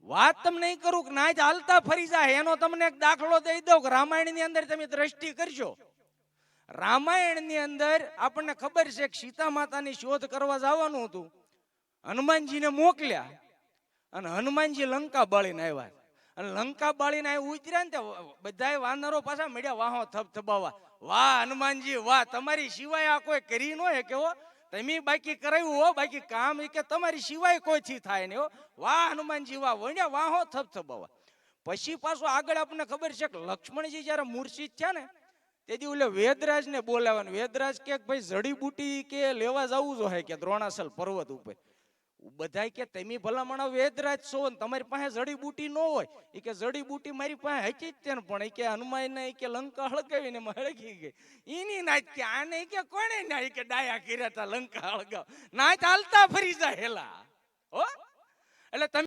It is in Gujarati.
વાત તમને નહીં કરું કે ના જ હાલતા ફરી જાય. એનો તમને એક દાખલો દઈ દઉં કે રામાયણની અંદર તમે દ્રષ્ટિ કરશો. રામાયણની અંદર આપણને ખબર છે કે સીતા માતાની શોધ કરવા જવાનું હતું. હનુમાનજીને મોકલ્યા અને હનુમાનજી લંકા બાળીને આવ્યા. અને લંકા બાળીને આવી ઉતર્યા ને બધા વાનરો પાછા મળ્યા વાહો થપથપાવા. વાહ હનુમાનજી વાહ, તમારી સિવાય આ કોઈ કરી ન હે કેવો, તમે બાકી કરાવ્યું હો, બાકી કામ એ કે તમારી સિવાય કોઈથી થાય ને હો. વાહ હનુમાનજી વાહ, વણ્યા વાહો થપથપાવા. પછી પાછું આગળ આપણને ખબર છે કે લક્ષ્મણજી જયારે મૂર્છિત થયા ને તેથી ઓલે વેદરાજ ને બોલાવવાનું. વેદરાજ કે ભાઈ જડીબુટી કે લેવા જવું જોઈએ કે દ્રોણાસલ પર્વત ઉપર. બધા કે તમે ભલામણ વેદરાજ છો ને તમારી પાસે જડીબુટી ન હોય. એ કે જડીબુટી મારી પાસે હતી જ ને, પણ એ કે હનુમાન ને કે લંકા હળગાવીને હળગી ગઈ. એની નાચ કે આને કે કોને ના કે ડાયા કર્યા હતા લંકા હળગાવ. નાચ હાલતા ફરી જાય હેલા હો. એટલે તમે